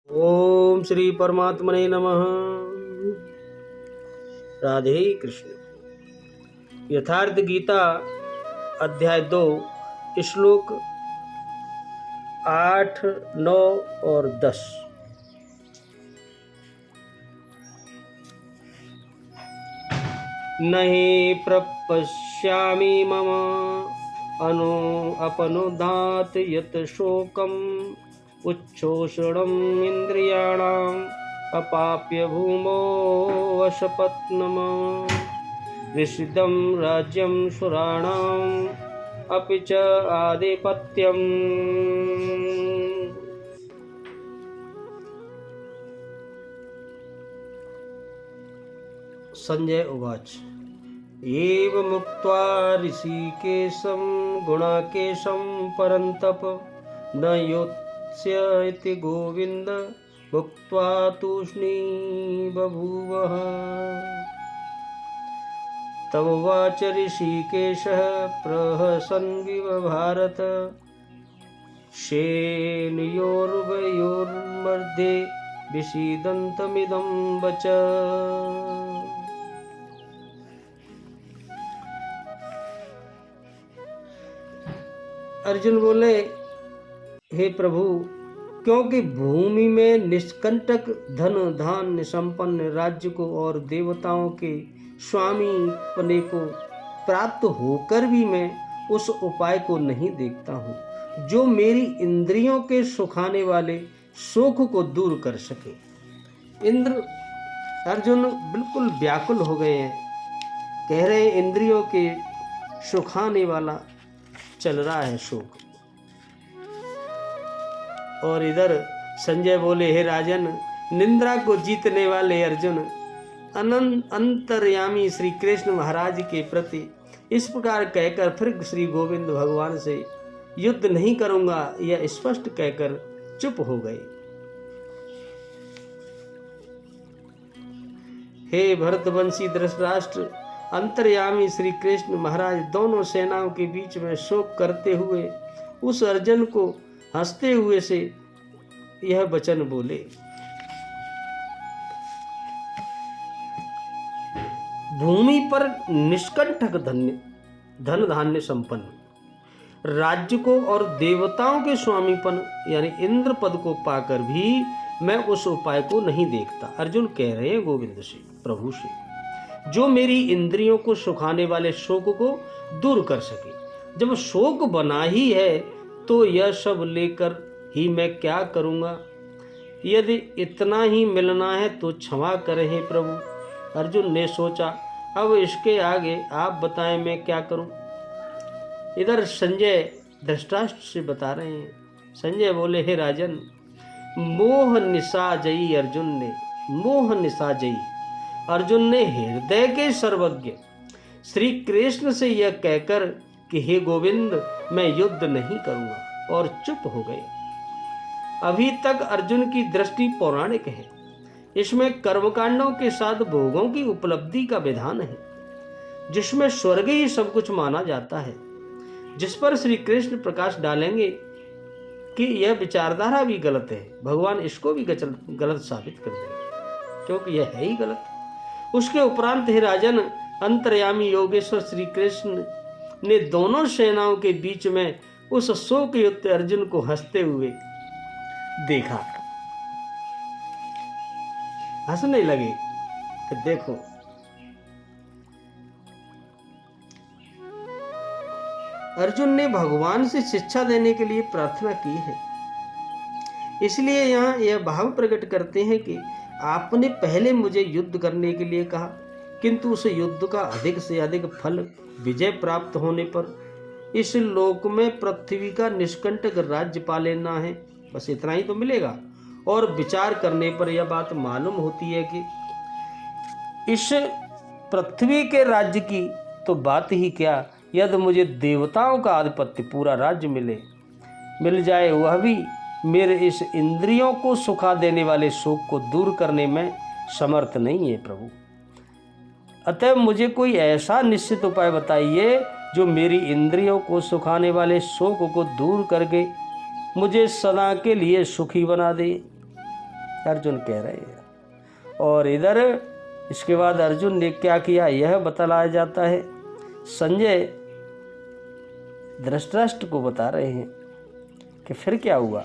ओम श्री परमात्मने नमः। राधे कृष्ण। यथार्थ गीता अध्याय 2 श्लोक 8, 9 और 10। नहि प्रपश्यामि मम अपनुदात यत शोकम् उच्छोषणम् इंद्रियाणाम् अपाप्य भूमो वशपत्नम् विशिदं राज्यं सुराणाम् अपि च आधिपत्यम्। संजय उवाच। एवमुक्त्वा ऋषिकेशं गुणाकेशं परन्तप न योत्स्य इति गोविन्द भुक्त्वा तूष्णी बभूवः। तमुवाच ऋषिकेशः प्रहसन्विव भारत श्रेणियोरुभयोर्मध्ये विषीदन्तमिदं वच। अर्जुन बोले, हे प्रभु, क्योंकि भूमि में निष्कंटक धन धान्य संपन्न राज्य को और देवताओं के स्वामी पने को प्राप्त होकर भी मैं उस उपाय को नहीं देखता हूँ जो मेरी इंद्रियों के सुखाने वाले शोक को दूर कर सके। अर्जुन बिल्कुल व्याकुल हो गए हैं। कह रहे इंद्रियों के सुखाने वाला चल रहा है शोक। और इधर संजय बोले, हे राजन, निंद्रा को जीतने वाले अर्जुन अंतर्यामी श्री कृष्ण महाराज के प्रति इस प्रकार कहकर फिर श्री गोविंद भगवान से युद्ध नहीं करूंगा यह स्पष्ट कहकर चुप हो गए। हे भरतवंशी धृतराष्ट्र, अंतर्यामी श्री कृष्ण महाराज दोनों सेनाओं के बीच में शोक करते हुए उस अर्जुन को हंसते हुए से यह वचन बोले। भूमि पर निष्कंटक धन धान्य संपन्न राज्य को और देवताओं के स्वामीपन यानी इंद्र पद को पाकर भी मैं उस उपाय को नहीं देखता। अर्जुन कह रहे हैं गोविंद से, प्रभु से, जो मेरी इंद्रियों को सुखाने वाले शोक को दूर कर सके। जब शोक बना ही है तो यह सब लेकर ही मैं क्या करूंगा। यदि इतना ही मिलना है तो क्षमा करें हे प्रभु। अर्जुन ने सोचा, अब इसके आगे आप बताएं मैं क्या करूं। इधर संजय धृतराष्ट्र से बता रहे हैं। संजय बोले, हे राजन, मोह निशा जयी अर्जुन ने हृदय के सर्वज्ञ श्री कृष्ण से यह कहकर कि हे गोविंद, मैं युद्ध नहीं करूंगा, और चुप हो गए। अभी तक अर्जुन की दृष्टि पौराणिक है। इसमें कर्मकांडों के साथ भोगों की उपलब्धि का विधान है, जिसमें स्वर्ग ही सब कुछ माना जाता है, जिस पर श्री कृष्ण प्रकाश डालेंगे कि यह विचारधारा भी गलत है। भगवान इसको भी गलत साबित कर देंगे, क्योंकि यह है ही गलत। उसके उपरांत हे राजन, अंतर्यामी योगेश्वर श्री कृष्ण ने दोनों सेनाओं के बीच में उस शोक युक्त अर्जुन को हंसते हुए देखा। हंसने लगे कि देखो, अर्जुन ने भगवान से शिक्षा देने के लिए प्रार्थना की है। इसलिए यहाँ यह भाव प्रकट करते हैं कि आपने पहले मुझे युद्ध करने के लिए कहा, किंतु उस युद्ध का अधिक से अधिक फल विजय प्राप्त होने पर इस लोक में पृथ्वी का निष्कंटक राज्य पा लेना है। बस इतना ही तो मिलेगा। और विचार करने पर यह बात मालूम होती है कि इस पृथ्वी के राज्य की तो बात ही क्या, यदि मुझे देवताओं का आधिपत्य पूरा राज्य मिल जाए, वह भी मेरे इस इंद्रियों को सुखा देने वाले शोक को दूर करने में समर्थ नहीं है प्रभु। अतः मुझे कोई ऐसा निश्चित उपाय बताइए जो मेरी इंद्रियों को सुखाने वाले शोक को दूर करके मुझे सदा के लिए सुखी बना दे। अर्जुन कह रहे हैं। और इधर इसके बाद अर्जुन ने क्या किया यह बतलाया जाता है। संजय धृतराष्ट्र को बता रहे हैं कि फिर क्या हुआ।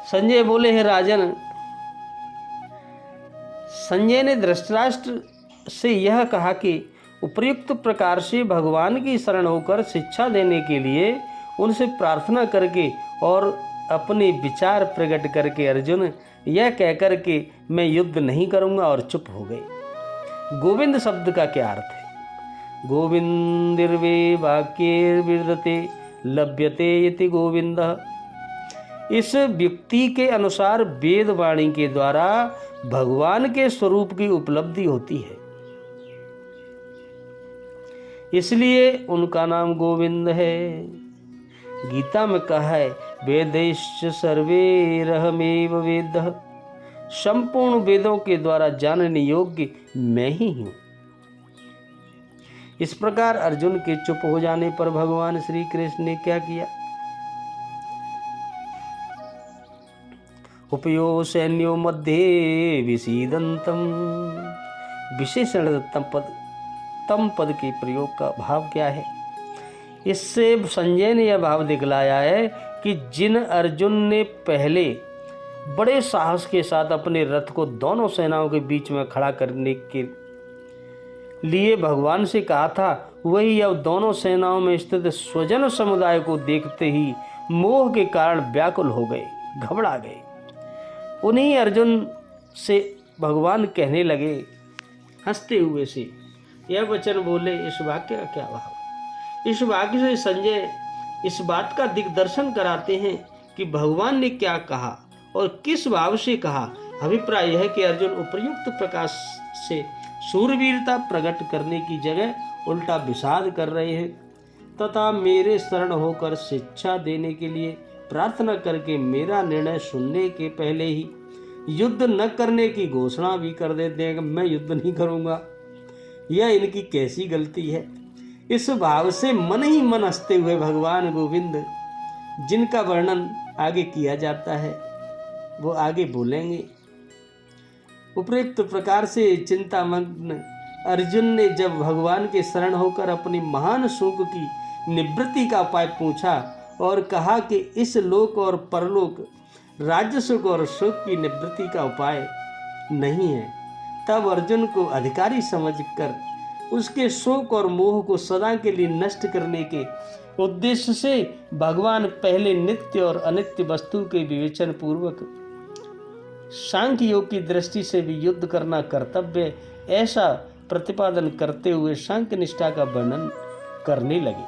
संजय बोले, हे राजन, संजय ने धृतराष्ट्र से यह कहा कि उपयुक्त प्रकार से भगवान की शरण होकर शिक्षा देने के लिए उनसे प्रार्थना करके और अपने विचार प्रकट करके अर्जुन यह कहकर के मैं युद्ध नहीं करूंगा और चुप हो गए। गोविंद शब्द का क्या अर्थ है? गोविंदिर्वे वाक्येर्विदते लभ्यते इति गोविंद। इस व्यक्ति के अनुसार वेद वाणी के द्वारा भगवान के स्वरूप की उपलब्धि होती है, इसलिए उनका नाम गोविंद है। गीता में कहा है, वेदैश्च सर्वैरहमेव वेदः, संपूर्ण वेदों के द्वारा जानने योग्य मैं ही हूँ। इस प्रकार अर्जुन के चुप हो जाने पर भगवान श्री कृष्ण ने क्या किया? उपयो सैन्यो मध्ये विसीदंतम। विशेषण तम पद के प्रयोग का भाव क्या है? इससे संजय ने यह भाव दिखलाया है कि जिन अर्जुन ने पहले बड़े साहस के साथ अपने रथ को दोनों सेनाओं के बीच में खड़ा करने के लिए भगवान से कहा था, वही अब दोनों सेनाओं में स्थित स्वजन समुदाय को देखते ही मोह के कारण व्याकुल हो गए, घबरा गए। उन्हीं अर्जुन से भगवान कहने लगे हंसते हुए से, यह वचन बोले, इस वाक्य का क्या भाव? इस वाक्य से संजय इस बात का दिग्दर्शन कराते हैं कि भगवान ने क्या कहा और किस भाव से कहा। अभिप्राय यह है कि अर्जुन उपयुक्त प्रकाश से शूरवीरता प्रकट करने की जगह उल्टा विषाद कर रहे हैं तथा मेरे शरण होकर शिक्षा देने के लिए प्रार्थना करके मेरा निर्णय सुनने के पहले ही युद्ध न करने की घोषणा भी कर देते हैं कि मैं युद्ध नहीं करूंगा। यह इनकी कैसी गलती है? इस भाव से मन ही मन हंसते हुए भगवान गोविंद, जिनका वर्णन आगे किया जाता है, वो आगे बोलेंगे। उपयुक्त प्रकार से चिंतामग्न अर्जुन ने जब भगवान के शरण होकर अपनी महान शोक की निवृत्ति का उपाय पूछा और कहा कि इस लोक और परलोक राज्य सुख और सुख की निवृत्ति का उपाय नहीं है, तब अर्जुन को अधिकारी समझकर उसके शोक और मोह को सदा के लिए नष्ट करने के उद्देश्य से भगवान पहले नित्य और अनित्य वस्तु के विवेचन पूर्वक सांख्य योग की दृष्टि से भी युद्ध करना कर्तव्य ऐसा प्रतिपादन करते हुए सांख्य निष्ठा का वर्णन करने लगे।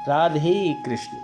राधे कृष्ण।